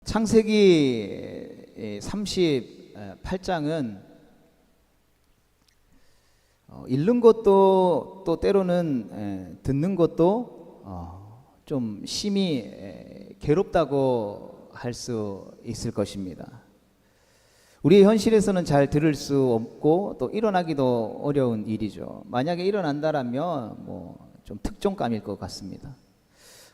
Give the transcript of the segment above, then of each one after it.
창세기 38장은 읽는 것도 또 때로는 듣는 것도 좀 심히 괴롭다고 할 수 있을 것입니다. 우리의 현실에서는 잘 들을 수 없고 또 일어나기도 어려운 일이죠. 만약에 일어난다라면 좀 특종감일 것 같습니다.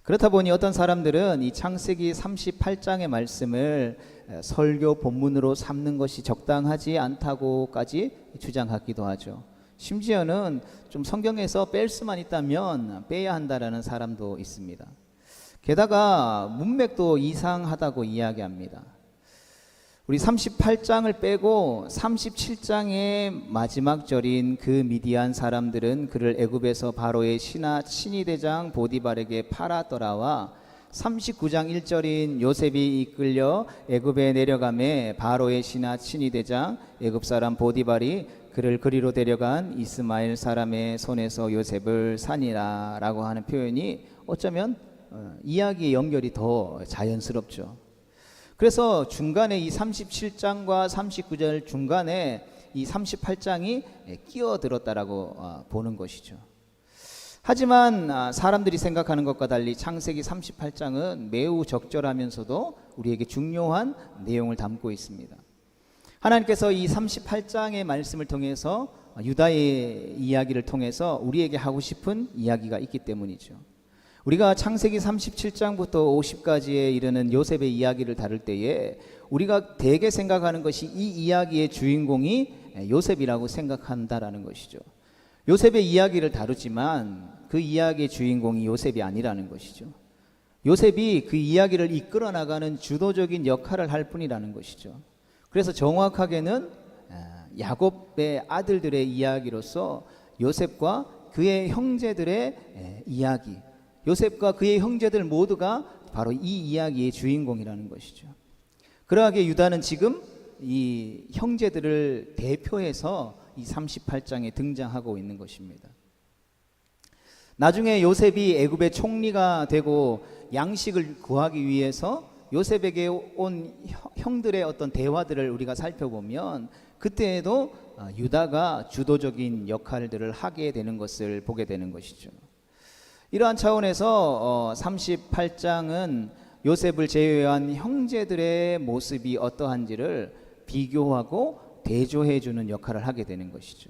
그렇다 보니 어떤 사람들은 이 창세기 38장의 말씀을 설교 본문으로 삼는 것이 적당하지 않다고까지 주장하기도 하죠. 심지어는 좀 성경에서 뺄 수만 있다면 빼야 한다라는 사람도 있습니다. 게다가 문맥도 이상하다고 이야기합니다. 우리 38장을 빼고 37장의 마지막 절인 그 미디안 사람들은 그를 애굽에서 바로의 친위대장 보디발에게 팔았더라와 39장 1절인 요셉이 이끌려 애굽에 내려가매 바로의 친위대장 애굽 사람 보디발이 그를 그리로 데려간 이스마엘 사람의 손에서 요셉을 산이라 라고 하는 표현이 어쩌면 이야기의 연결이 더 자연스럽죠. 그래서 중간에 이 37장과 39절 중간에 이 38장이 끼어들었다라고 보는 것이죠. 하지만 사람들이 생각하는 것과 달리 창세기 38장은 매우 적절하면서도 우리에게 중요한 내용을 담고 있습니다. 하나님께서 이 38장의 말씀을 통해서 유다의 이야기를 통해서 우리에게 하고 싶은 이야기가 있기 때문이죠. 우리가 창세기 37장부터 50까지에 이르는 요셉의 이야기를 다룰 때에 우리가 대개 생각하는 것이 이 이야기의 주인공이 요셉이라고 생각한다라는 것이죠. 요셉의 이야기를 다루지만 그 이야기의 주인공이 요셉이 아니라는 것이죠. 요셉이 그 이야기를 이끌어 나가는 주도적인 역할을 할 뿐이라는 것이죠. 그래서 정확하게는 야곱의 아들들의 이야기로서 요셉과 그의 형제들의 이야기, 요셉과 그의 형제들 모두가 바로 이 이야기의 주인공이라는 것이죠. 그러하게 유다는 지금 이 형제들을 대표해서 이 38장에 등장하고 있는 것입니다. 나중에 요셉이 애굽의 총리가 되고 양식을 구하기 위해서 요셉에게 온 형들의 어떤 대화들을 우리가 살펴보면 그때에도 유다가 주도적인 역할들을 하게 되는 것을 보게 되는 것이죠. 이러한 차원에서 38장은 요셉을 제외한 형제들의 모습이 어떠한지를 비교하고 대조해 주는 역할을 하게 되는 것이죠.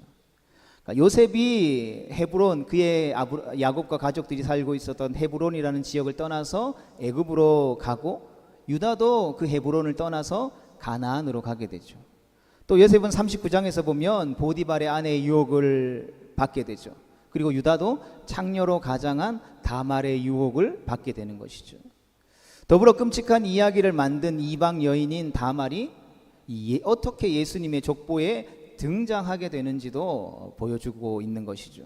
그러니까 요셉이 헤브론, 그의 야곱과 가족들이 살고 있었던 헤브론이라는 지역을 떠나서 애굽으로 가고, 유다도 그 헤브론을 떠나서 가나안으로 가게 되죠. 또 요셉은 39장에서 보면 보디발의 아내의 유혹을 받게 되죠. 그리고 유다도 창녀로 가장한 다말의 유혹을 받게 되는 것이죠. 더불어 끔찍한 이야기를 만든 이방 여인인 다말이 어떻게 예수님의 족보에 등장하게 되는지도 보여주고 있는 것이죠.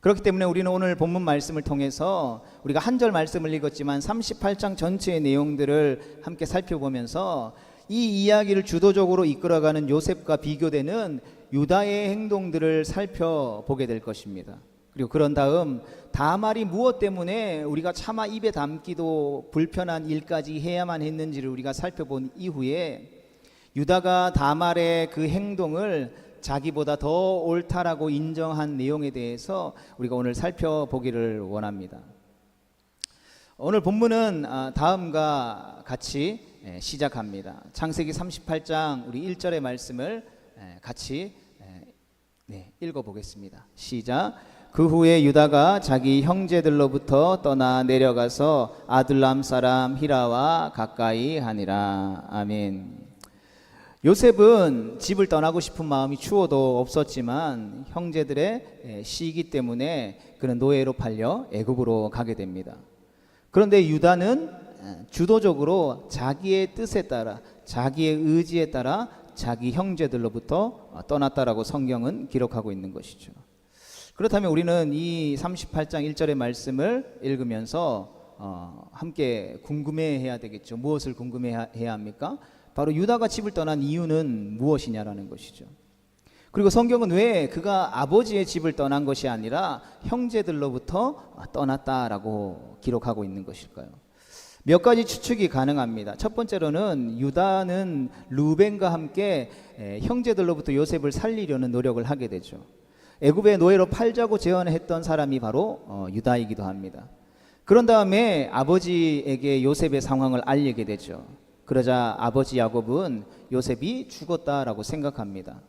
그렇기 때문에 우리는 오늘 본문 말씀을 통해서 우리가 한 절 말씀을 읽었지만 38장 전체의 내용들을 함께 살펴보면서 이 이야기를 주도적으로 이끌어가는 요셉과 비교되는 유다의 행동들을 살펴보게 될 것입니다. 그리고 그런 다음 다말이 무엇 때문에 우리가 차마 입에 담기도 불편한 일까지 해야만 했는지를 우리가 살펴본 이후에 유다가 다말의 그 행동을 자기보다 더 옳다라고 인정한 내용에 대해서 우리가 오늘 살펴보기를 원합니다. 오늘 본문은 다음과 같이 시작합니다. 창세기 38장 우리 1절의 말씀을 같이 읽어보겠습니다. 시작. 그 후에 유다가 자기 형제들로부터 떠나 내려가서 아둘람 사람 히라와 가까이 하니라. 아멘. 요셉은 집을 떠나고 싶은 마음이 추워도 없었지만 형제들의 시기 때문에 그는 노예로 팔려 애굽으로 가게 됩니다. 그런데 유다는 주도적으로 자기의 뜻에 따라, 자기의 의지에 따라 자기 형제들로부터 떠났다라고 성경은 기록하고 있는 것이죠. 그렇다면 우리는 이 38장 1절의 말씀을 읽으면서 함께 궁금해해야 되겠죠. 무엇을 궁금해해야 합니까? 바로 유다가 집을 떠난 이유는 무엇이냐라는 것이죠. 그리고 성경은 왜 그가 아버지의 집을 떠난 것이 아니라 형제들로부터 떠났다라고 기록하고 있는 것일까요? 몇 가지 추측이 가능합니다. 첫 번째로는 유다는 루벤과 함께 형제들로부터 요셉을 살리려는 노력을 하게 되죠. 애굽의 노예로 팔자고 제안했던 사람이 바로 유다이기도 합니다. 그런 다음에 아버지에게 요셉의 상황을 알리게 되죠. 그러자 아버지 야곱은 요셉이 죽었다라고 생각합니다.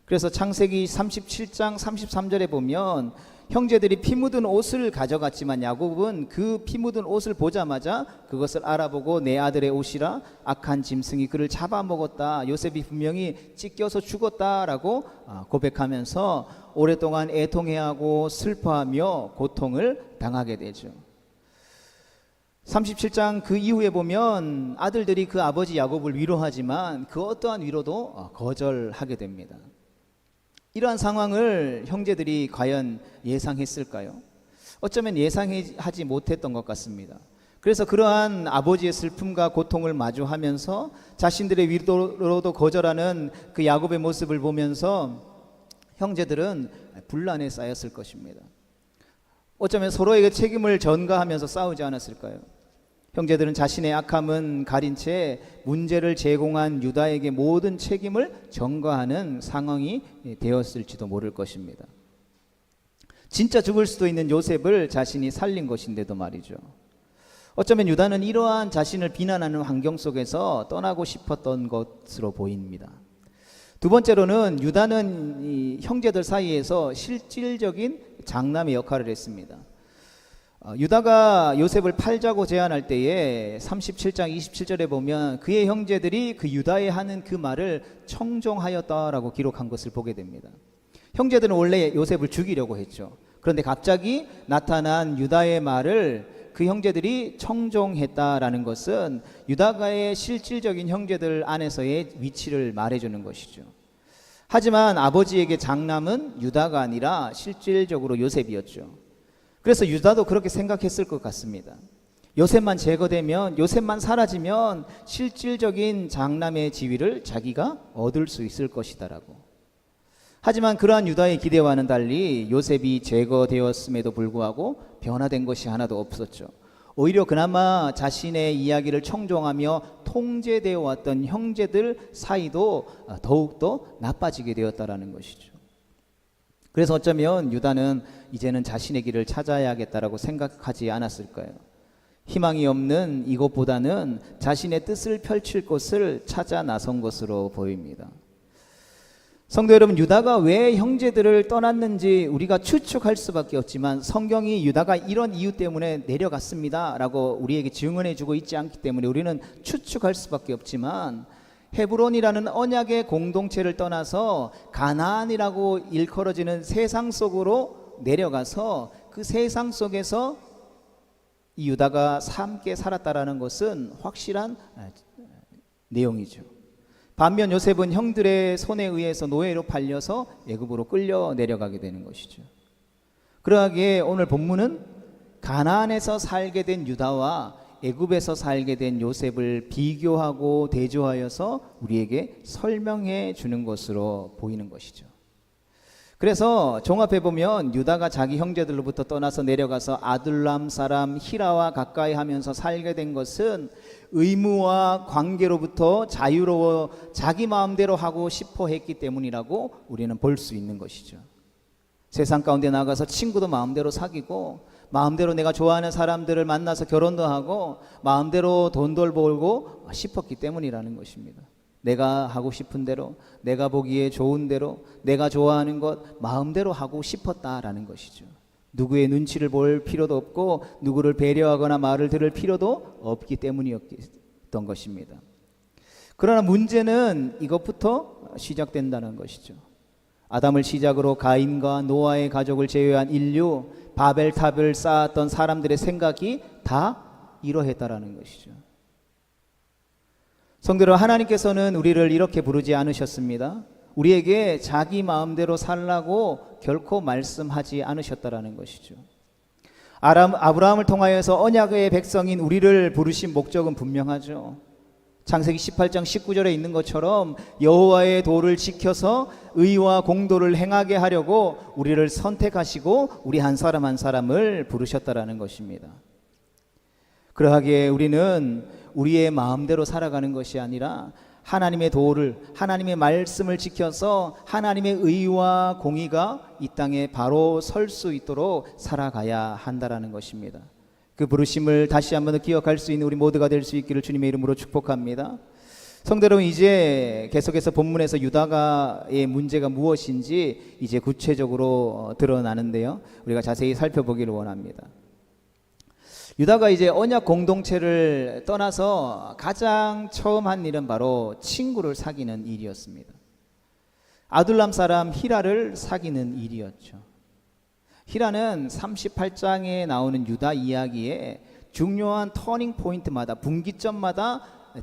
그래서 창세기 37장 33절에 보면 형제들이 피 묻은 옷을 가져갔지만 야곱은 그 피 묻은 옷을 보자마자 그것을 알아보고 내 아들의 옷이라 악한 짐승이 그를 잡아먹었다. 요셉이 분명히 찢겨서 죽었다라고 고백하면서 오랫동안 애통해하고 슬퍼하며 고통을 당하게 되죠. 37장 그 이후에 보면 아들들이 그 아버지 야곱을 위로하지만 그 어떠한 위로도 거절하게 됩니다. 이러한 상황을 형제들이 과연 예상했을까요? 어쩌면 예상하지 못했던 것 같습니다. 그래서 그러한 아버지의 슬픔과 고통을 마주하면서 자신들의 위로도 거절하는 그 야곱의 모습을 보면서 형제들은 분란에 쌓였을 것입니다. 어쩌면 서로에게 책임을 전가하면서 싸우지 않았을까요? 형제들은 자신의 악함은 가린 채 문제를 제공한 유다에게 모든 책임을 전가하는 상황이 되었을지도 모를 것입니다. 진짜 죽을 수도 있는 요셉을 자신이 살린 것인데도 말이죠. 어쩌면 유다는 이러한 자신을 비난하는 환경 속에서 떠나고 싶었던 것으로 보입니다. 두 번째로는 유다는 이 형제들 사이에서 실질적인 장남의 역할을 했습니다. 유다가 요셉을 팔자고 제안할 때에 37장 27절에 보면 그의 형제들이 그 유다에 하는 그 말을 청종하였다라고 기록한 것을 보게 됩니다. 형제들은 원래 요셉을 죽이려고 했죠. 그런데 갑자기 나타난 유다의 말을 그 형제들이 청종했다라는 것은 유다가의 실질적인 형제들 안에서의 위치를 말해주는 것이죠. 하지만 아버지에게 장남은 유다가 아니라 실질적으로 요셉이었죠. 그래서 유다도 그렇게 생각했을 것 같습니다. 요셉만 제거되면, 요셉만 사라지면 실질적인 장남의 지위를 자기가 얻을 수 있을 것이다라고. 하지만 그러한 유다의 기대와는 달리 요셉이 제거되었음에도 불구하고 변화된 것이 하나도 없었죠. 오히려 그나마 자신의 이야기를 청종하며 통제되어 왔던 형제들 사이도 더욱더 나빠지게 되었다라는 것이죠. 그래서 어쩌면 유다는 이제는 자신의 길을 찾아야겠다라고 생각하지 않았을까요? 희망이 없는 이것보다는 자신의 뜻을 펼칠 곳을 찾아 나선 것으로 보입니다. 성도 여러분, 유다가 왜 형제들을 떠났는지 우리가 추측할 수밖에 없지만 성경이 유다가 이런 이유 때문에 내려갔습니다 라고 우리에게 증언해 주고 있지 않기 때문에 우리는 추측할 수밖에 없지만, 헤브론이라는 언약의 공동체를 떠나서 가나안이라고 일컬어지는 세상 속으로 내려가서 그 세상 속에서 이 유다가 함께 살았다라는 것은 확실한 내용이죠. 반면 요셉은 형들의 손에 의해서 노예로 팔려서 애굽으로 끌려 내려가게 되는 것이죠. 그러하기에 오늘 본문은 가나안에서 살게 된 유다와 애굽에서 살게 된 요셉을 비교하고 대조하여서 우리에게 설명해 주는 것으로 보이는 것이죠. 그래서 종합해 보면 유다가 자기 형제들로부터 떠나서 내려가서 아둘람 사람 히라와 가까이 하면서 살게 된 것은 의무와 관계로부터 자유로워 자기 마음대로 하고 싶어 했기 때문이라고 우리는 볼 수 있는 것이죠. 세상 가운데 나가서 친구도 마음대로 사귀고, 마음대로 내가 좋아하는 사람들을 만나서 결혼도 하고, 마음대로 돈도 벌고 싶었기 때문이라는 것입니다. 내가 하고 싶은 대로, 내가 보기에 좋은 대로, 내가 좋아하는 것 마음대로 하고 싶었다라는 것이죠. 누구의 눈치를 볼 필요도 없고 누구를 배려하거나 말을 들을 필요도 없기 때문이었던 것입니다. 그러나 문제는 이것부터 시작된다는 것이죠. 아담을 시작으로 가인과 노아의 가족을 제외한 인류, 바벨탑을 쌓았던 사람들의 생각이 다 이러했다라는 것이죠. 성도 여러분, 하나님께서는 우리를 이렇게 부르지 않으셨습니다. 우리에게 자기 마음대로 살라고 결코 말씀하지 않으셨다라는 것이죠. 아브라함을 통하여서 언약의 백성인 우리를 부르신 목적은 분명하죠. 창세기 18장 19절에 있는 것처럼 여호와의 도를 지켜서 의와 공도를 행하게 하려고 우리를 선택하시고 우리 한 사람 한 사람을 부르셨다라는 것입니다. 그러하기에 우리는 우리의 마음대로 살아가는 것이 아니라 하나님의 도를, 하나님의 말씀을 지켜서 하나님의 의와 공의가 이 땅에 바로 설 수 있도록 살아가야 한다라는 것입니다. 그 부르심을 다시 한번 기억할 수 있는 우리 모두가 될 수 있기를 주님의 이름으로 축복합니다. 성도 여러분, 이제 계속해서 본문에서 유다가의 문제가 무엇인지 이제 구체적으로 드러나는데요, 우리가 자세히 살펴보기를 원합니다. 유다가 이제 언약 공동체를 떠나서 가장 처음 한 일은 바로 친구를 사귀는 일이었습니다. 아둘람 사람 히라를 사귀는 일이었죠. 히라는 38장에 나오는 유다 이야기에 중요한 터닝 포인트마다, 분기점마다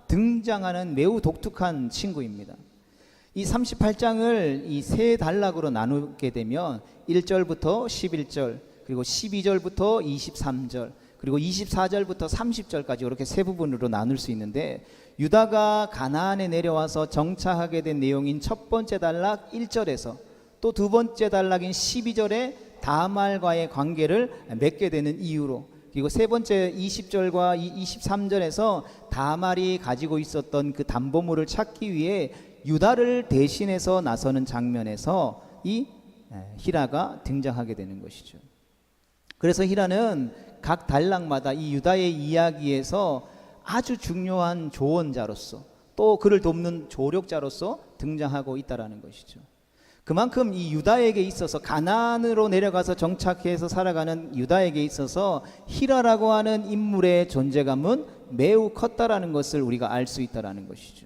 등장하는 매우 독특한 친구입니다. 이 38장을 이 세 단락으로 나누게 되면 1절부터 11절, 그리고 12절부터 23절, 그리고 24절부터 30절까지 이렇게 세 부분으로 나눌 수 있는데, 유다가 가나안에 내려와서 정착하게 된 내용인 첫 번째 단락 1절에서 또 두 번째 단락인 12절에 다말과의 관계를 맺게 되는 이유로, 그리고 세 번째 20절과 23절에서 다말이 가지고 있었던 그 담보물을 찾기 위해 유다를 대신해서 나서는 장면에서 이 히라가 등장하게 되는 것이죠. 그래서 히라는 각 단락마다 이 유다의 이야기에서 아주 중요한 조언자로서, 또 그를 돕는 조력자로서 등장하고 있다는 것이죠. 그만큼 이 유다에게 있어서, 가나안으로 내려가서 정착해서 살아가는 유다에게 있어서 히라라고 하는 인물의 존재감은 매우 컸다라는 것을 우리가 알 수 있다는 것이죠.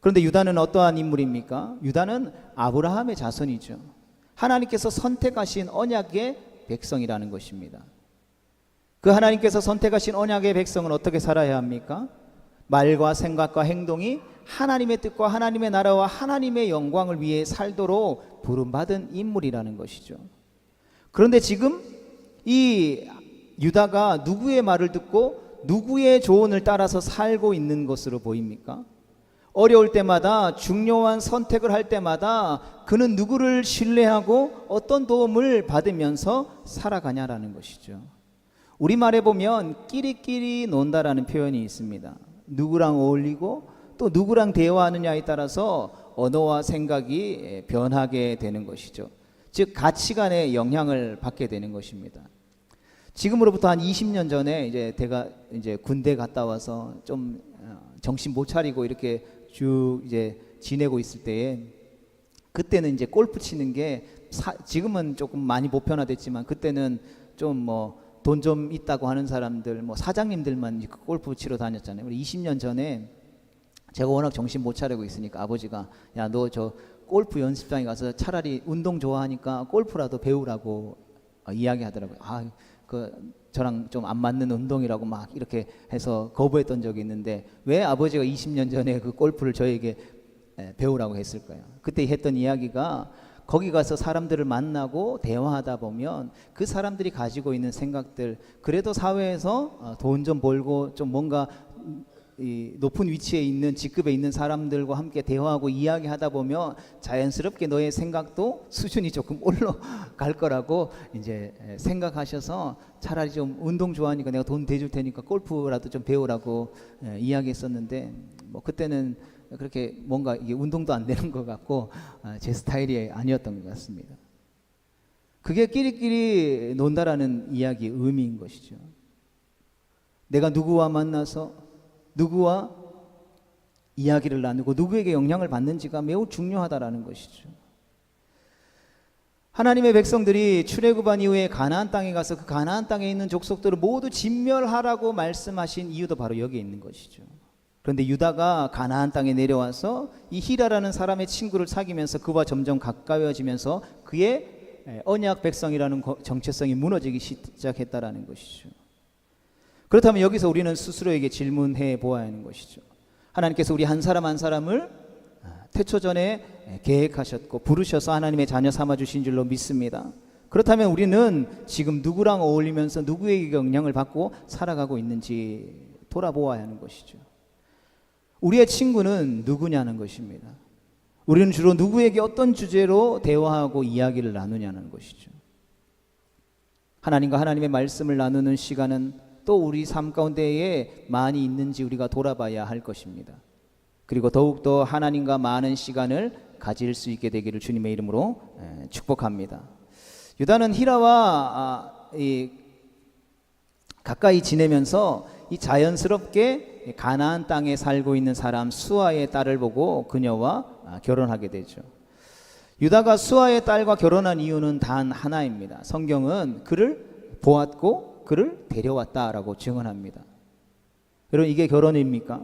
그런데 유다는 어떠한 인물입니까? 유다는 아브라함의 자손이죠. 하나님께서 선택하신 언약의 백성이라는 것입니다. 그 하나님께서 선택하신 언약의 백성은 어떻게 살아야 합니까? 말과 생각과 행동이 하나님의 뜻과 하나님의 나라와 하나님의 영광을 위해 살도록 부름받은 인물이라는 것이죠. 그런데 지금 이 유다가 누구의 말을 듣고 누구의 조언을 따라서 살고 있는 것으로 보입니까? 어려울 때마다, 중요한 선택을 할 때마다 그는 누구를 신뢰하고 어떤 도움을 받으면서 살아가냐라는 것이죠. 우리말에 보면 끼리끼리 논다라는 표현이 있습니다. 누구랑 어울리고 또 누구랑 대화하느냐에 따라서 언어와 생각이 변하게 되는 것이죠. 즉 가치관의 영향을 받게 되는 것입니다. 지금으로부터 한 20년 전에 제가 군대 갔다 와서 좀 정신 못 차리고 이렇게 쭉 지내고 있을 때에, 그때는 골프 치는 게 지금은 조금 많이 보편화됐지만 그때는 좀 돈 좀 있다고 하는 사람들, 사장님들만 골프 치러 다녔잖아요. 우리 20년 전에 제가 워낙 정신 못 차리고 있으니까 아버지가, 야, 너 저 골프 연습장에 가서 차라리 운동 좋아하니까 골프라도 배우라고 이야기하더라고요. 저랑 좀 안 맞는 운동이라고 막 이렇게 해서 거부했던 적이 있는데, 왜 아버지가 20년 전에 그 골프를 저에게 배우라고 했을까요? 그때 했던 이야기가, 거기 가서 사람들을 만나고 대화하다 보면 그 사람들이 가지고 있는 생각들, 그래도 사회에서 돈 좀 벌고 좀 뭔가 이 높은 위치에 있는, 직급에 있는 사람들과 함께 대화하고 이야기하다 보면 자연스럽게 너의 생각도 수준이 조금 올라갈 거라고 생각하셔서 차라리 좀 운동 좋아하니까 내가 돈 대줄 테니까 골프라도 좀 배우라고 이야기했었는데, 그때는 그렇게 뭔가 이게 운동도 안 되는 것 같고 제 스타일이 아니었던 것 같습니다. 그게 끼리끼리 논다라는 이야기의 의미인 것이죠. 내가 누구와 만나서 누구와 이야기를 나누고 누구에게 영향을 받는지가 매우 중요하다라는 것이죠. 하나님의 백성들이 출애굽한 이후에 가나안 땅에 가서 그 가나안 땅에 있는 족속들을 모두 진멸하라고 말씀하신 이유도 바로 여기에 있는 것이죠. 그런데 유다가 가나안 땅에 내려와서 이 히라라는 사람의 친구를 사귀면서 그와 점점 가까워지면서 그의 언약 백성이라는 정체성이 무너지기 시작했다라는 것이죠. 그렇다면 여기서 우리는 스스로에게 질문해 보아야 하는 것이죠. 하나님께서 우리 한 사람 한 사람을 태초전에 계획하셨고 부르셔서 하나님의 자녀 삼아주신 줄로 믿습니다. 그렇다면 우리는 지금 누구랑 어울리면서 누구에게 영향을 받고 살아가고 있는지 돌아보아야 하는 것이죠. 우리의 친구는 누구냐는 것입니다. 우리는 주로 누구에게 어떤 주제로 대화하고 이야기를 나누냐는 것이죠. 하나님과 하나님의 말씀을 나누는 시간은 또 우리 삶 가운데에 많이 있는지 우리가 돌아봐야 할 것입니다. 그리고 더욱더 하나님과 많은 시간을 가질 수 있게 되기를 주님의 이름으로 축복합니다. 유다는 히라와 가까이 지내면서 이 자연스럽게 가나안 땅에 살고 있는 사람 수아의 딸을 보고 그녀와 결혼하게 되죠. 유다가 수아의 딸과 결혼한 이유는 단 하나입니다. 성경은 그를 보았고 그를 데려왔다라고 증언합니다. 여러분, 이게 결혼입니까?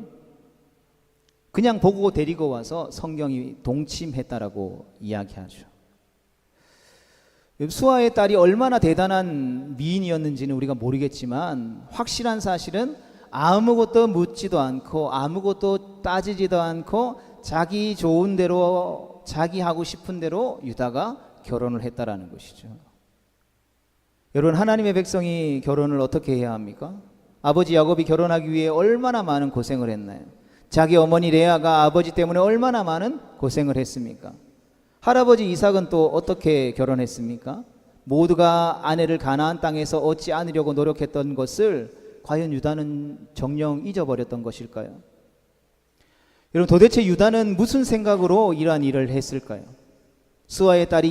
그냥 보고 데리고 와서 성경이 동침했다라고 이야기하죠. 수아의 딸이 얼마나 대단한 미인이었는지는 우리가 모르겠지만 확실한 사실은 아무것도 묻지도 않고 아무것도 따지지도 않고 자기 좋은 대로 자기 하고 싶은 대로 유다가 결혼을 했다라는 것이죠. 여러분, 하나님의 백성이 결혼을 어떻게 해야 합니까? 아버지 야곱이 결혼하기 위해 얼마나 많은 고생을 했나요? 자기 어머니 레아가 아버지 때문에 얼마나 많은 고생을 했습니까? 할아버지 이삭은 또 어떻게 결혼했습니까? 모두가 아내를 가나안 땅에서 얻지 않으려고 노력했던 것을 과연 유다는 정녕 잊어버렸던 것일까요? 여러분, 도대체 유다는 무슨 생각으로 이러한 일을 했을까요? 수아의 딸이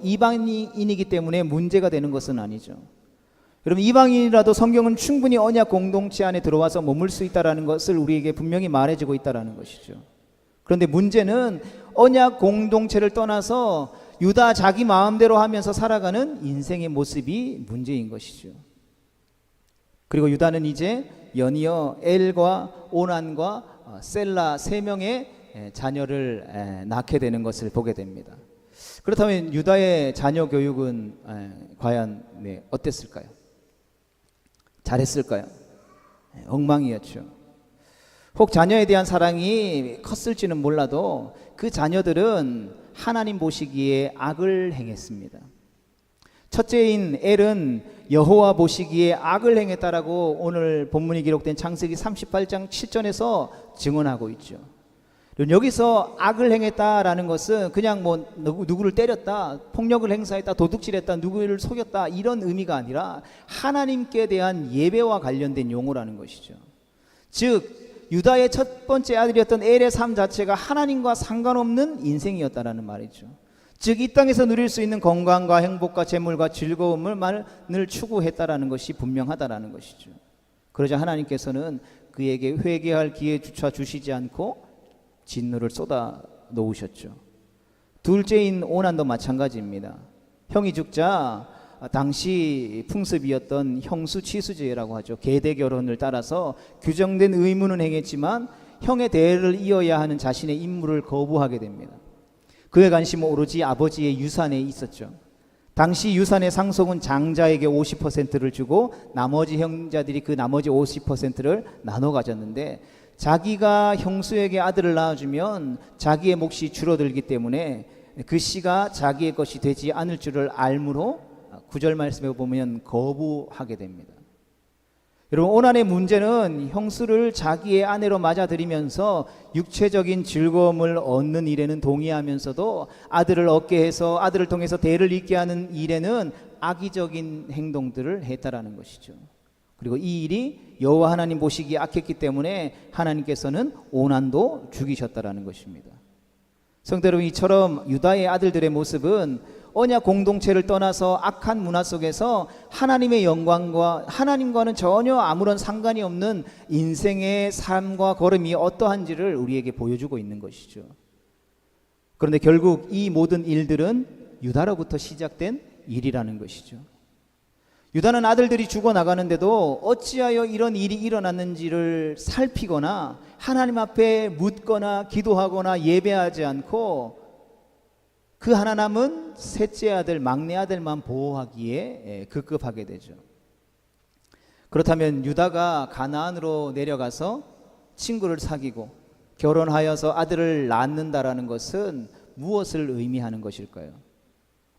이방인이기 때문에 문제가 되는 것은 아니죠. 여러분, 이방인이라도 성경은 충분히 언약 공동체 안에 들어와서 머물 수 있다는 것을 우리에게 분명히 말해주고 있다는 것이죠. 그런데 문제는 언약 공동체를 떠나서 유다 자기 마음대로 하면서 살아가는 인생의 모습이 문제인 것이죠. 그리고 유다는 이제 연이어 엘과 오난과 셀라 세 명의 자녀를 낳게 되는 것을 보게 됩니다. 그렇다면 유다의 자녀 교육은 과연 어땠을까요? 잘했을까요? 엉망이었죠. 혹 자녀에 대한 사랑이 컸을지는 몰라도 그 자녀들은 하나님 보시기에 악을 행했습니다. 첫째인 엘은 여호와 보시기에 악을 행했다라고 오늘 본문이 기록된 창세기 38장 7절에서 증언하고 있죠. 여기서 악을 행했다라는 것은 그냥 누구를 때렸다, 폭력을 행사했다, 도둑질했다, 누구를 속였다 이런 의미가 아니라 하나님께 대한 예배와 관련된 용어라는 것이죠. 즉 유다의 첫 번째 아들이었던 엘의 삶 자체가 하나님과 상관없는 인생이었다라는 말이죠. 즉 이 땅에서 누릴 수 있는 건강과 행복과 재물과 즐거움을 추구했다라는 것이 분명하다라는 것이죠. 그러자 하나님께서는 그에게 회개할 기회조차 주시지 않고 진노를 쏟아 놓으셨죠. 둘째인 오난도 마찬가지입니다. 형이 죽자 당시 풍습이었던 형수치수제라고 하죠. 계대 결혼을 따라서 규정된 의무는 행했지만 형의 대를 이어야 하는 자신의 임무를 거부하게 됩니다. 그의 관심은 오로지 아버지의 유산에 있었죠. 당시 유산의 상속은 장자에게 50%를 주고 나머지 형제들이 그 나머지 50%를 나눠 가졌는데 자기가 형수에게 아들을 낳아주면 자기의 몫이 줄어들기 때문에 그 씨가 자기의 것이 되지 않을 줄을 알므로 9절 말씀에 보면 거부하게 됩니다. 여러분, 오난의 문제는 형수를 자기의 아내로 맞아들이면서 육체적인 즐거움을 얻는 일에는 동의하면서도 아들을 얻게 해서 아들을 통해서 대를 잇게 하는 일에는 악의적인 행동들을 했다라는 것이죠. 그리고 이 일이 여호와 하나님 보시기에 악했기 때문에 하나님께서는 오난도 죽이셨다라는 것입니다. 성도 여러분, 이처럼 유다의 아들들의 모습은 언약 공동체를 떠나서 악한 문화 속에서 하나님의 영광과 하나님과는 전혀 아무런 상관이 없는 인생의 삶과 걸음이 어떠한지를 우리에게 보여주고 있는 것이죠. 그런데 결국 이 모든 일들은 유다로부터 시작된 일이라는 것이죠. 유다는 아들들이 죽어나가는데도 어찌하여 이런 일이 일어났는지를 살피거나 하나님 앞에 묻거나 기도하거나 예배하지 않고 그 하나 남은 셋째 아들, 막내 아들만 보호하기에 급급하게 되죠. 그렇다면 유다가 가나안으로 내려가서 친구를 사귀고 결혼하여서 아들을 낳는다라는 것은 무엇을 의미하는 것일까요?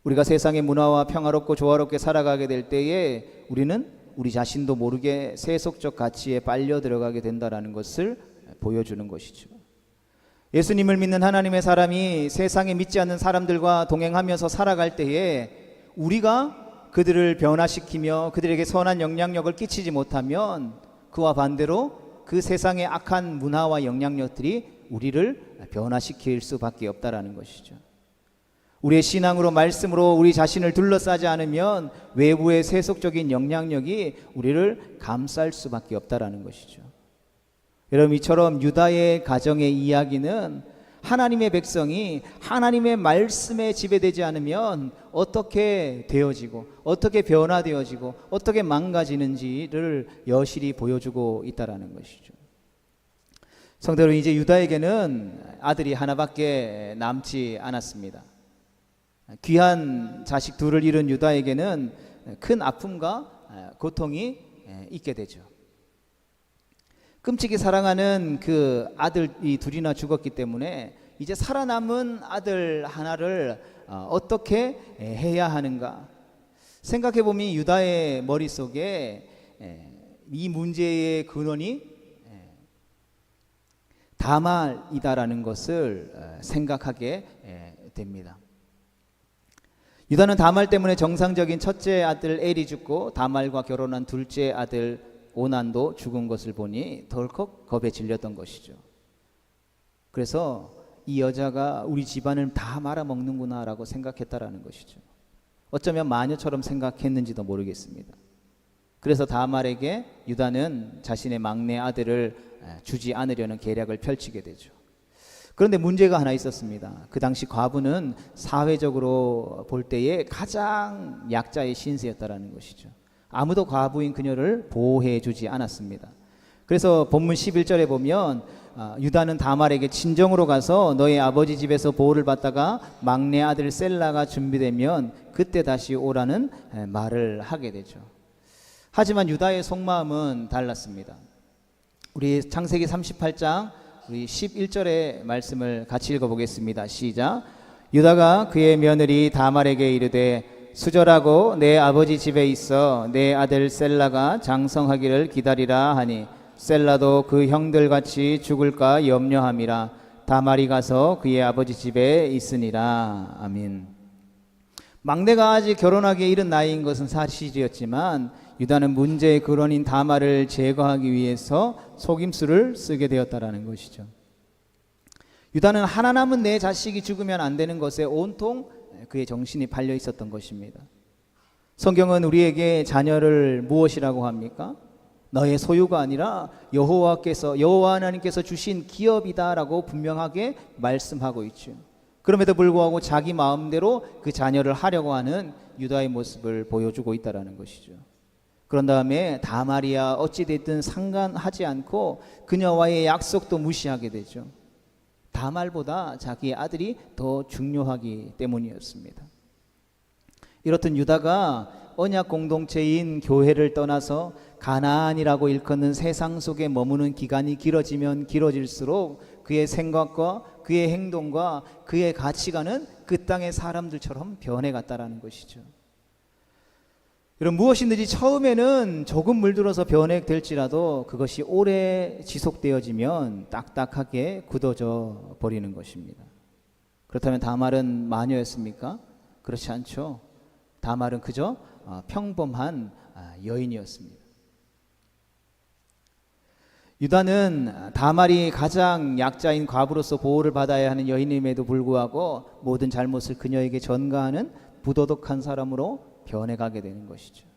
우리가 세상의 문화와 평화롭고 조화롭게 살아가게 될 때에 우리는 우리 자신도 모르게 세속적 가치에 빨려 들어가게 된다라는 것을 보여주는 것이죠. 예수님을 믿는 하나님의 사람이 세상에 믿지 않는 사람들과 동행하면서 살아갈 때에 우리가 그들을 변화시키며 그들에게 선한 영향력을 끼치지 못하면 그와 반대로 그 세상의 악한 문화와 영향력들이 우리를 변화시킬 수밖에 없다라는 것이죠. 우리의 신앙으로 말씀으로 우리 자신을 둘러싸지 않으면 외부의 세속적인 영향력이 우리를 감쌀 수밖에 없다라는 것이죠. 여러분, 이처럼 유다의 가정의 이야기는 하나님의 백성이 하나님의 말씀에 지배되지 않으면 어떻게 되어지고 어떻게 변화되어지고 어떻게 망가지는지를 여실히 보여주고 있다라는 것이죠. 성도 여러분, 이제 유다에게는 아들이 하나밖에 남지 않았습니다. 귀한 자식 둘을 잃은 유다에게는 큰 아픔과 고통이 있게 되죠. 끔찍이 사랑하는 그 아들이 둘이나 죽었기 때문에 이제 살아남은 아들 하나를 어떻게 해야 하는가 생각해 보면 유다의 머릿속에 이 문제의 근원이 다말이다라는 것을 생각하게 됩니다. 유다는 다말 때문에 정상적인 첫째 아들 엘이 죽고 다말과 결혼한 둘째 아들 오난도 죽은 것을 보니 덜컥 겁에 질렸던 것이죠. 그래서 이 여자가 우리 집안을 다 말아먹는구나 라고 생각했다라는 것이죠. 어쩌면 마녀처럼 생각했는지도 모르겠습니다. 그래서 다말에게 유다는 자신의 막내 아들을 주지 않으려는 계략을 펼치게 되죠. 그런데 문제가 하나 있었습니다. 그 당시 과부는 사회적으로 볼 때에 가장 약자의 신세였다라는 것이죠. 아무도 과부인 그녀를 보호해 주지 않았습니다. 그래서 본문 11절에 보면 유다는 다말에게 친정으로 가서 너의 아버지 집에서 보호를 받다가 막내 아들 셀라가 준비되면 그때 다시 오라는 말을 하게 되죠. 하지만 유다의 속마음은 달랐습니다. 우리 창세기 38장 우리 11절의 말씀을 같이 읽어보겠습니다. 시작. 유다가 그의 며느리 다말에게 이르되 수절하고 내 아버지 집에 있어 내 아들 셀라가 장성하기를 기다리라 하니 셀라도 그 형들같이 죽을까 염려함이라. 다말이 가서 그의 아버지 집에 있으니라. 아멘. 막내가 아직 결혼하기에 이른 나이인 것은 사실이었지만 유다는 문제의 근원인 다말을 제거하기 위해서 속임수를 쓰게 되었다라는 것이죠. 유다는 하나 남은 내 자식이 죽으면 안 되는 것에 온통 그의 정신이 팔려 있었던 것입니다. 성경은 우리에게 자녀를 무엇이라고 합니까? 너의 소유가 아니라 여호와 하나님께서 주신 기업이다라고 분명하게 말씀하고 있죠. 그럼에도 불구하고 자기 마음대로 그 자녀를 하려고 하는 유다의 모습을 보여주고 있다라는 것이죠. 그런 다음에 다말이야 어찌 됐든 상관하지 않고 그녀와의 약속도 무시하게 되죠. 다말보다 자기의 아들이 더 중요하기 때문이었습니다. 이렇듯 유다가 언약 공동체인 교회를 떠나서 가나안이라고 일컫는 세상 속에 머무는 기간이 길어지면 길어질수록 그의 생각과 그의 행동과 그의 가치관은 그 땅의 사람들처럼 변해갔다라는 것이죠. 여러분, 무엇이든지 처음에는 조금 물들어서 변해될지라도 그것이 오래 지속되어지면 딱딱하게 굳어져 버리는 것입니다. 그렇다면 다말은 마녀였습니까? 그렇지 않죠. 다말은 그저 평범한 여인이었습니다. 유다는 다말이 가장 약자인 과부로서 보호를 받아야 하는 여인임에도 불구하고 모든 잘못을 그녀에게 전가하는 부도덕한 사람으로 변해가게 되는 것이죠.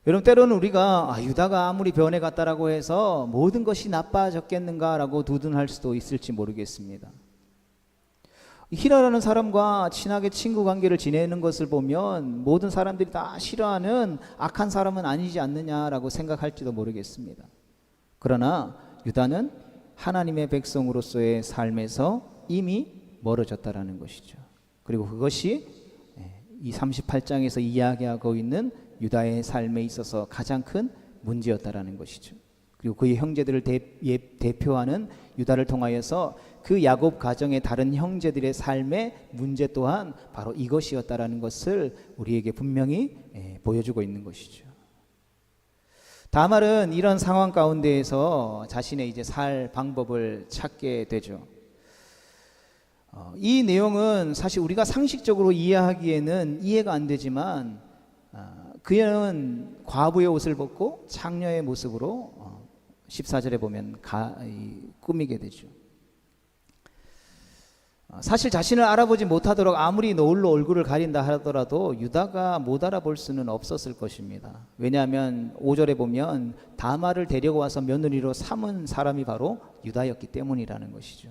여러분, 때로는 우리가 유다가 아무리 변해갔다라고 해서 모든 것이 나빠졌겠는가라고 두둔할 수도 있을지 모르겠습니다. 히라라는 사람과 친하게 친구 관계를 지내는 것을 보면 모든 사람들이 다 싫어하는 악한 사람은 아니지 않느냐라고 생각할지도 모르겠습니다. 그러나 유다는 하나님의 백성으로서의 삶에서 이미 멀어졌다라는 것이죠. 그리고 그것이 이 38장에서 이야기하고 있는 유다의 삶에 있어서 가장 큰 문제였다라는 것이죠. 그리고 그의 형제들을 대표하는 유다를 통하여서 그 야곱 가정의 다른 형제들의 삶의 문제 또한 바로 이것이었다라는 것을 우리에게 분명히 보여주고 있는 것이죠. 다말은 이런 상황 가운데에서 자신의 이제 살 방법을 찾게 되죠. 이 내용은 사실 우리가 상식적으로 이해하기에는 이해가 안 되지만 그는 과부의 옷을 벗고 창녀의 모습으로 14절에 보면 꾸미게 되죠. 사실 자신을 알아보지 못하도록 아무리 노을로 얼굴을 가린다 하더라도 유다가 못 알아볼 수는 없었을 것입니다. 왜냐하면 5절에 보면 다말을 데리고 와서 며느리로 삼은 사람이 바로 유다였기 때문이라는 것이죠.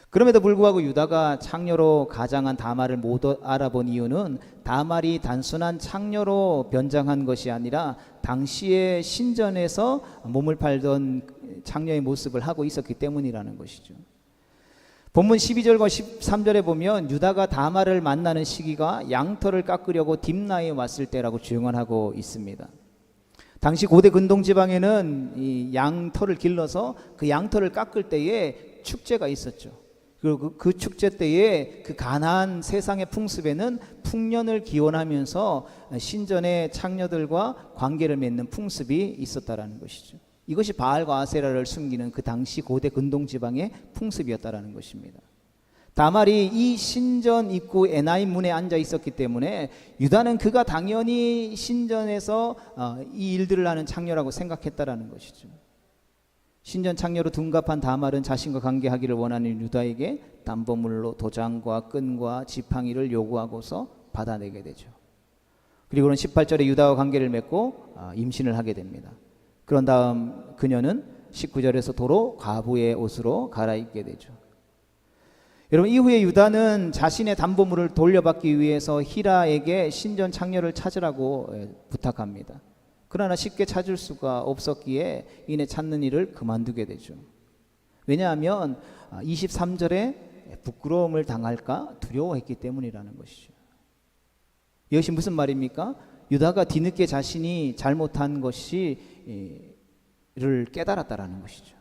그럼에도 불구하고 유다가 창녀로 가장한 다말을 못 알아본 이유는 다말이 단순한 창녀로 변장한 것이 아니라 당시의 신전에서 몸을 팔던 창녀의 모습을 하고 있었기 때문이라는 것이죠. 본문 12절과 13절에 보면 유다가 다말을 만나는 시기가 양털을 깎으려고 딥나에 왔을 때라고 주장하고 있습니다. 당시 고대 근동 지방에는 이 양털을 길러서 그 양털을 깎을 때에 축제가 있었죠. 그리고 그 축제 때에 그 가나안 세상의 풍습에는 풍년을 기원하면서 신전의 창녀들과 관계를 맺는 풍습이 있었다라는 것이죠. 이것이 바알과 아세라를 숨기는 그 당시 고대 근동 지방의 풍습이었다라는 것입니다. 다말이 이 신전 입구 에나임 문에 앉아 있었기 때문에 유다는 그가 당연히 신전에서 이 일들을 하는 창녀라고 생각했다라는 것이죠. 신전 창녀로 둔갑한 다말은 자신과 관계하기를 원하는 유다에게 담보물로 도장과 끈과 지팡이를 요구하고서 받아내게 되죠. 그리고는 18절에 유다와 관계를 맺고 임신을 하게 됩니다. 그런 다음 그녀는 19절에서 도로 과부의 옷으로 갈아입게 되죠. 여러분, 이후에 유다는 자신의 담보물을 돌려받기 위해서 히라에게 신전 창녀를 찾으라고 부탁합니다. 그러나 쉽게 찾을 수가 없었기에 이내 찾는 일을 그만두게 되죠. 왜냐하면 23절에 부끄러움을 당할까 두려워했기 때문이라는 것이죠. 이것이 무슨 말입니까? 유다가 뒤늦게 자신이 잘못한 것을 깨달았다라는 것이죠.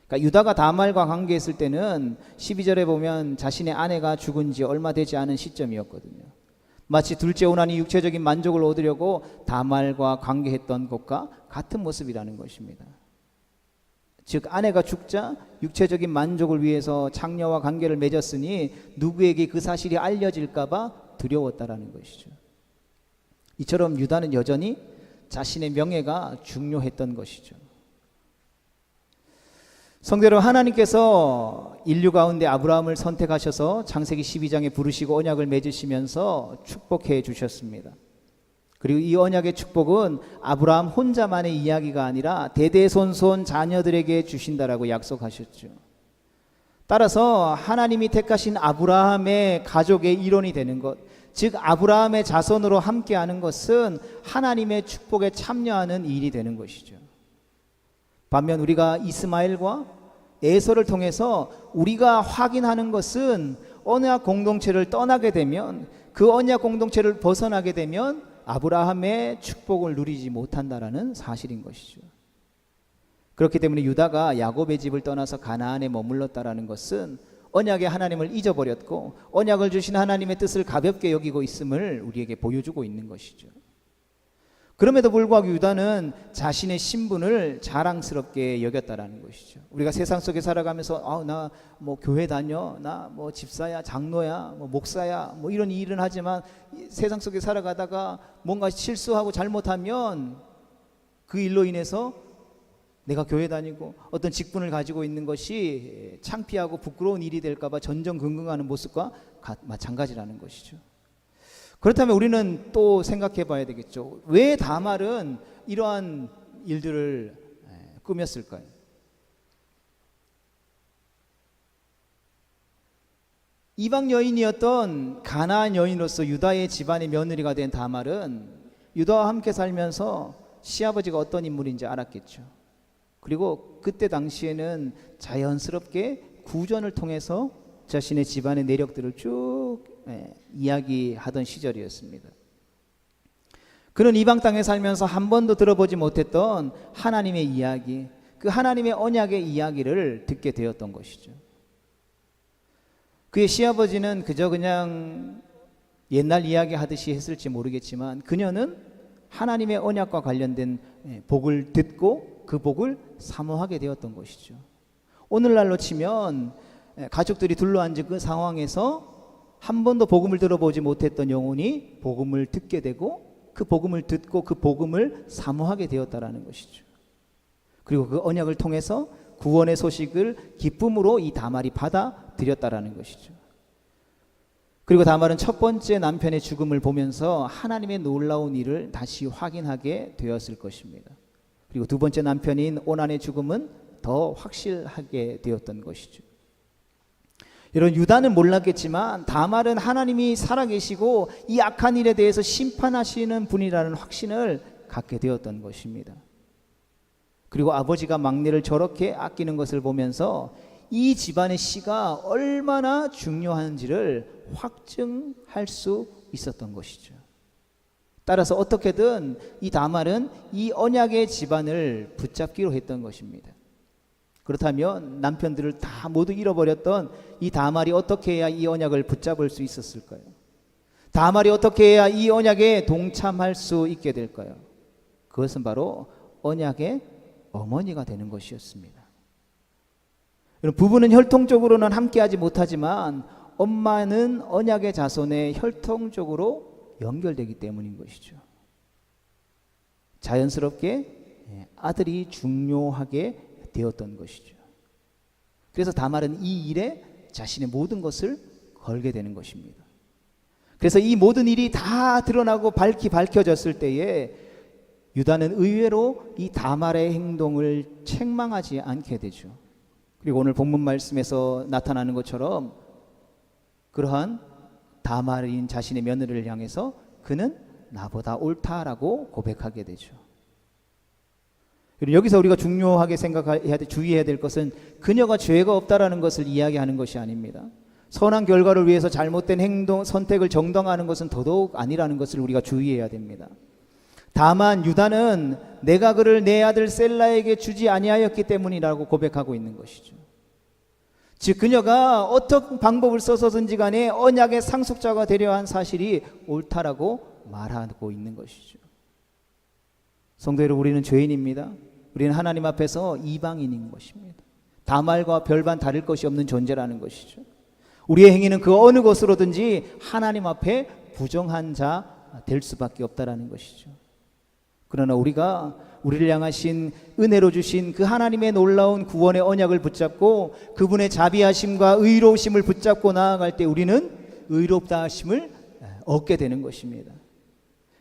그러니까 유다가 다말과 관계했을 때는 12절에 보면 자신의 아내가 죽은 지 얼마 되지 않은 시점이었거든요. 마치 둘째 오나니 육체적인 만족을 얻으려고 다말과 관계했던 것과 같은 모습이라는 것입니다. 즉 아내가 죽자 육체적인 만족을 위해서 창녀와 관계를 맺었으니 누구에게 그 사실이 알려질까 봐 두려웠다라는 것이죠. 이처럼 유다는 여전히 자신의 명예가 중요했던 것이죠. 성대로 하나님께서 인류 가운데 아브라함을 선택하셔서 창세기 12장에 부르시고 언약을 맺으시면서 축복해 주셨습니다. 그리고 이 언약의 축복은 아브라함 혼자만의 이야기가 아니라 대대손손 자녀들에게 주신다라고 약속하셨죠. 따라서 하나님이 택하신 아브라함의 가족의 일원이 되는 것, 즉 아브라함의 자손으로 함께하는 것은 하나님의 축복에 참여하는 일이 되는 것이죠. 반면 우리가 이스마엘과 에서를 통해서 우리가 확인하는 것은 언약 공동체를 떠나게 되면, 그 언약 공동체를 벗어나게 되면 아브라함의 축복을 누리지 못한다라는 사실인 것이죠. 그렇기 때문에 유다가 야곱의 집을 떠나서 가나안에 머물렀다라는 것은 언약의 하나님을 잊어버렸고 언약을 주신 하나님의 뜻을 가볍게 여기고 있음을 우리에게 보여주고 있는 것이죠. 그럼에도 불구하고 유다는 자신의 신분을 자랑스럽게 여겼다라는 것이죠. 우리가 세상 속에 살아가면서 나 뭐 교회 다녀, 나 뭐 집사야, 장로야, 뭐 목사야, 뭐 이런 일은 하지만 세상 속에 살아가다가 뭔가 실수하고 잘못하면 그 일로 인해서 내가 교회 다니고 어떤 직분을 가지고 있는 것이 창피하고 부끄러운 일이 될까 봐 전전긍긍하는 모습과 마찬가지라는 것이죠. 그렇다면 우리는 또 생각해 봐야 되겠죠. 왜 다말은 이러한 일들을 꾸몄을까요? 이방 여인이었던 가나안 여인으로서 유다의 집안의 며느리가 된 다말은 유다와 함께 살면서 시아버지가 어떤 인물인지 알았겠죠. 그리고 그때 당시에는 자연스럽게 구전을 통해서 자신의 집안의 내력들을 쭉 이야기하던 시절이었습니다. 그는 이방 땅에 살면서 한 번도 들어보지 못했던 하나님의 이야기, 그 하나님의 언약의 이야기를 듣게 되었던 것이죠. 그의 시아버지는 그냥 옛날 이야기 하듯이 했을지 모르겠지만 그녀는 하나님의 언약과 관련된 복을 듣고 그 복을 사모하게 되었던 것이죠. 오늘날로 치면 가족들이 둘러앉은 그 상황에서 한 번도 복음을 들어보지 못했던 영혼이 복음을 듣게 되고 그 복음을 듣고 그 복음을 사모하게 되었다라는 것이죠. 그리고 그 언약을 통해서 구원의 소식을 기쁨으로 이 다말이 받아들였다라는 것이죠. 그리고 다말은 첫 번째 남편의 죽음을 보면서 하나님의 놀라운 일을 다시 확인하게 되었을 것입니다. 그리고 두 번째 남편인 오난의 죽음은 더 확실하게 되었던 것이죠. 이런 유다는 몰랐겠지만 다말은 하나님이 살아계시고 이 악한 일에 대해서 심판하시는 분이라는 확신을 갖게 되었던 것입니다. 그리고 아버지가 막내를 저렇게 아끼는 것을 보면서 이 집안의 씨가 얼마나 중요한지를 확증할 수 있었던 것이죠. 따라서 어떻게든 이 다말은 이 언약의 집안을 붙잡기로 했던 것입니다. 그렇다면 남편들을 다 모두 잃어버렸던 이 다말이 어떻게 해야 이 언약을 붙잡을 수 있었을까요? 다말이 어떻게 해야 이 언약에 동참할 수 있게 될까요? 그것은 바로 언약의 어머니가 되는 것이었습니다. 부부는 혈통적으로는 함께하지 못하지만 엄마는 언약의 자손에 혈통적으로 연결되기 때문인 것이죠. 자연스럽게 아들이 중요하게 되었던 것이죠. 그래서 다말은 이 일에 자신의 모든 것을 걸게 되는 것입니다. 그래서 이 모든 일이 다 드러나고 밝혀졌을 때에 유다는 의외로 이 다말의 행동을 책망하지 않게 되죠. 그리고 오늘 본문 말씀에서 나타나는 것처럼 그러한 다말인 자신의 며느리를 향해서 그는 나보다 옳다라고 고백하게 되죠. 그리고 여기서 우리가 중요하게 주의해야 될 것은 그녀가 죄가 없다라는 것을 이야기하는 것이 아닙니다. 선한 결과를 위해서 잘못된 행동, 선택을 정당화하는 것은 더더욱 아니라는 것을 우리가 주의해야 됩니다. 다만 유다는 내가 그를 내 아들 셀라에게 주지 아니하였기 때문이라고 고백하고 있는 것이죠. 즉 그녀가 어떤 방법을 써서든지 간에 언약의 상속자가 되려 한 사실이 옳다라고 말하고 있는 것이죠. 성도 여러분, 우리는 죄인입니다. 우리는 하나님 앞에서 이방인인 것입니다. 다말과 별반 다를 것이 없는 존재라는 것이죠. 우리의 행위는 그 어느 것으로든지 하나님 앞에 부정한 자 될 수밖에 없다라는 것이죠. 그러나 우리가 우리를 향하신 은혜로 주신 그 하나님의 놀라운 구원의 언약을 붙잡고 그분의 자비하심과 의로우심을 붙잡고 나아갈 때 우리는 의롭다 하심을 얻게 되는 것입니다.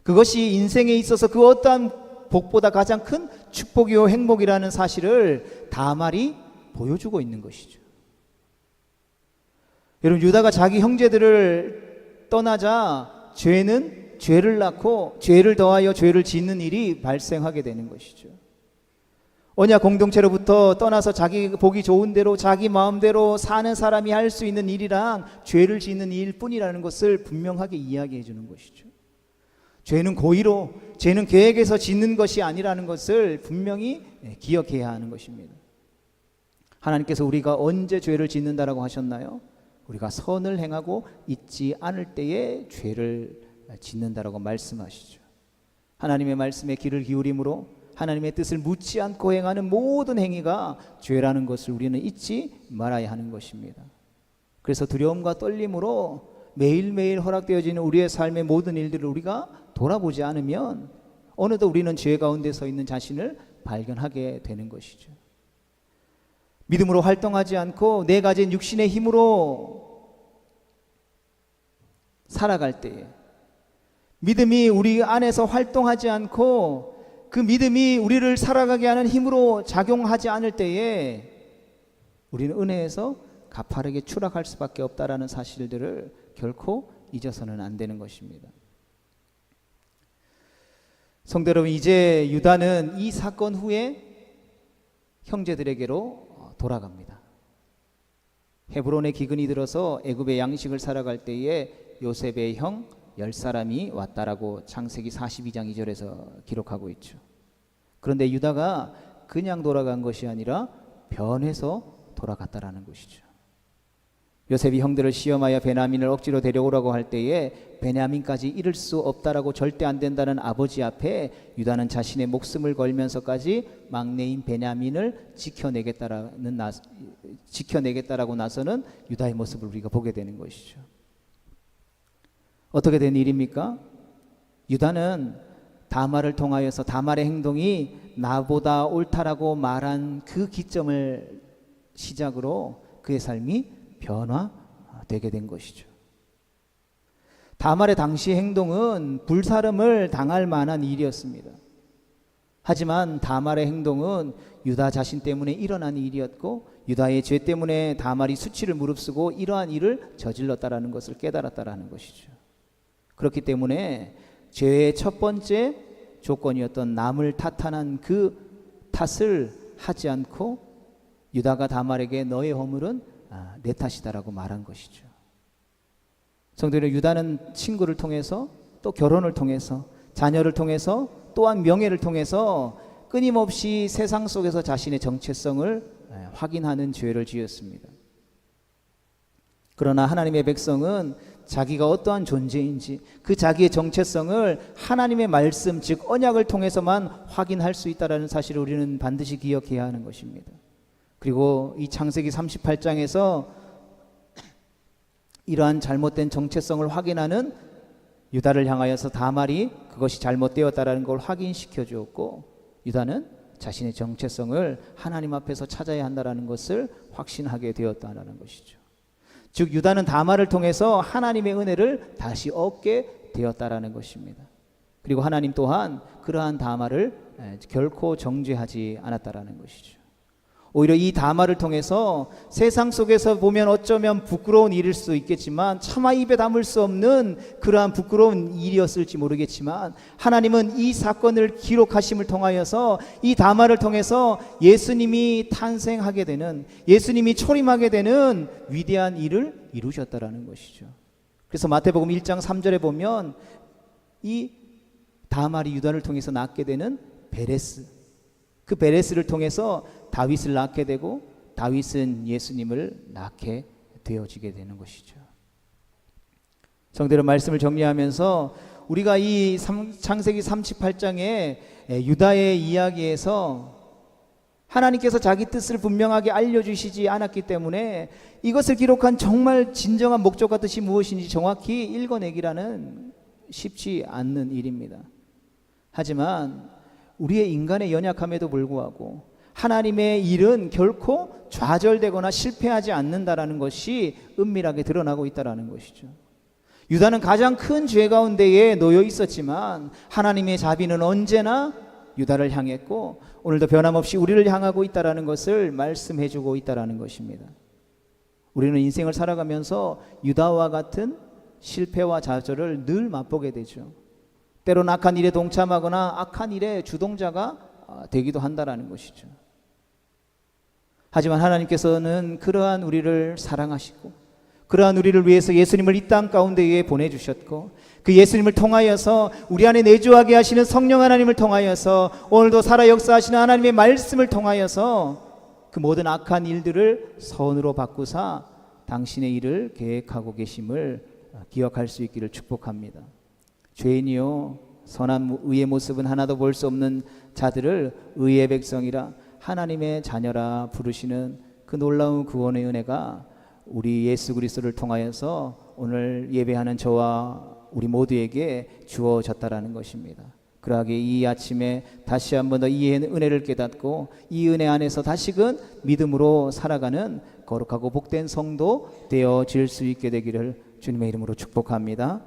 그것이 인생에 있어서 그 어떠한 복보다 가장 큰 축복이요 행복이라는 사실을 다말이 보여주고 있는 것이죠. 여러분, 유다가 자기 형제들을 떠나자 죄는 죄를 낳고 죄를 더하여 죄를 짓는 일이 발생하게 되는 것이죠. 언약 공동체로부터 떠나서 자기 보기 좋은 대로 자기 마음대로 사는 사람이 할 수 있는 일이랑 죄를 짓는 일뿐이라는 것을 분명하게 이야기해 주는 것이죠. 죄는 고의로, 죄는 계획해서 짓는 것이 아니라는 것을 분명히 기억해야 하는 것입니다. 하나님께서 우리가 언제 죄를 짓는다라고 하셨나요? 우리가 선을 행하고 잊지 않을 때에 죄를 짓는다라고 말씀하시죠. 하나님의 말씀에 귀를 기울임으로 하나님의 뜻을 묻지 않고 행하는 모든 행위가 죄라는 것을 우리는 잊지 말아야 하는 것입니다. 그래서 두려움과 떨림으로 매일매일 허락되어지는 우리의 삶의 모든 일들을 우리가 돌아보지 않으면 어느덧 우리는 죄 가운데 서 있는 자신을 발견하게 되는 것이죠. 믿음으로 활동하지 않고 내 가진 육신의 힘으로 살아갈 때에, 믿음이 우리 안에서 활동하지 않고 그 믿음이 우리를 살아가게 하는 힘으로 작용하지 않을 때에 우리는 은혜에서 가파르게 추락할 수밖에 없다라는 사실들을 결코 잊어서는 안 되는 것입니다. 성도 여러분, 이제 유다는 이 사건 후에 형제들에게로 돌아갑니다. 헤브론의 기근이 들어서 애굽의 양식을 사러 갈 때에 요셉의 형 10사람이 왔다라고 창세기 42장 2절에서 기록하고 있죠. 그런데 유다가 그냥 돌아간 것이 아니라 변해서 돌아갔다라는 것이죠. 요셉이 형들을 시험하여 베냐민을 억지로 데려오라고 할 때에 베냐민까지 잃을 수 없다라고 절대 안 된다는 아버지 앞에 유다는 자신의 목숨을 걸면서까지 막내인 베냐민을 지켜내겠다라는 지켜내겠다라고 나서는 유다의 모습을 우리가 보게 되는 것이죠. 어떻게 된 일입니까? 유다는 다말을 통하여서 다말의 행동이 나보다 옳다라고 말한 그 기점을 시작으로 그의 삶이 변화되게 된 것이죠. 다말의 당시 행동은 불사름을 당할 만한 일이었습니다. 하지만 다말의 행동은 유다 자신 때문에 일어난 일이었고 유다의 죄 때문에 다말이 수치를 무릅쓰고 이러한 일을 저질렀다라는 것을 깨달았다라는 것이죠. 그렇기 때문에 죄의 첫 번째 조건이었던 남을 탓하는 그 탓을 하지 않고 유다가 다말에게 너의 허물은 내 탓이다라고 말한 것이죠. 성도들, 유다는 친구를 통해서 또 결혼을 통해서 자녀를 통해서 또한 명예를 통해서 끊임없이 세상 속에서 자신의 정체성을 확인하는 죄를 지었습니다. 그러나 하나님의 백성은 자기가 어떠한 존재인지 그 자기의 정체성을 하나님의 말씀 즉 언약을 통해서만 확인할 수 있다는 사실을 우리는 반드시 기억해야 하는 것입니다. 그리고 이 창세기 38장에서 이러한 잘못된 정체성을 확인하는 유다를 향하여서 다말이 그것이 잘못되었다라는 걸 확인시켜 주었고 유다는 자신의 정체성을 하나님 앞에서 찾아야 한다라는 것을 확신하게 되었다는 것이죠. 즉 유다는 다말을 통해서 하나님의 은혜를 다시 얻게 되었다라는 것입니다. 그리고 하나님 또한 그러한 다말을 결코 정죄하지 않았다라는 것이죠. 오히려 이 다말을 통해서 세상 속에서 보면 어쩌면 부끄러운 일일 수 있겠지만 차마 입에 담을 수 없는 그러한 부끄러운 일이었을지 모르겠지만 하나님은 이 사건을 기록하심을 통하여서 이 다말을 통해서 예수님이 탄생하게 되는 예수님이 초림하게 되는 위대한 일을 이루셨다라는 것이죠. 그래서 마태복음 1장 3절에 보면 이 다말이 유다를 통해서 낳게 되는 베레스, 그 베레스를 통해서 다윗을 낳게 되고 다윗은 예수님을 낳게 되어지게 되는 것이죠. 성도들, 말씀을 정리하면서 우리가 이 창세기 38장의 유다의 이야기에서 하나님께서 자기 뜻을 분명하게 알려주시지 않았기 때문에 이것을 기록한 정말 진정한 목적과 뜻이 무엇인지 정확히 읽어내기라는 쉽지 않는 일입니다. 하지만 우리의 인간의 연약함에도 불구하고 하나님의 일은 결코 좌절되거나 실패하지 않는다라는 것이 은밀하게 드러나고 있다라는 것이죠. 유다는 가장 큰 죄 가운데에 놓여 있었지만 하나님의 자비는 언제나 유다를 향했고 오늘도 변함없이 우리를 향하고 있다라는 것을 말씀해주고 있다라는 것입니다. 우리는 인생을 살아가면서 유다와 같은 실패와 좌절을 늘 맛보게 되죠. 때로는 악한 일에 동참하거나 악한 일의 주동자가 되기도 한다라는 것이죠. 하지만 하나님께서는 그러한 우리를 사랑하시고 그러한 우리를 위해서 예수님을 이 땅 가운데에 보내주셨고 그 예수님을 통하여서 우리 안에 내주하게 하시는 성령 하나님을 통하여서 오늘도 살아 역사하시는 하나님의 말씀을 통하여서 그 모든 악한 일들을 선으로 바꾸사 당신의 일을 계획하고 계심을 기억할 수 있기를 축복합니다. 죄인이요 선한 의의 모습은 하나도 볼 수 없는 자들을 의의 백성이라 하나님의 자녀라 부르시는 그 놀라운 구원의 은혜가 우리 예수 그리스도를 통하여서 오늘 예배하는 저와 우리 모두에게 주어졌다라는 것입니다. 그러하게 이 아침에 다시 한 번 더 이 은혜를 깨닫고 이 은혜 안에서 다시금 믿음으로 살아가는 거룩하고 복된 성도 되어질 수 있게 되기를 주님의 이름으로 축복합니다.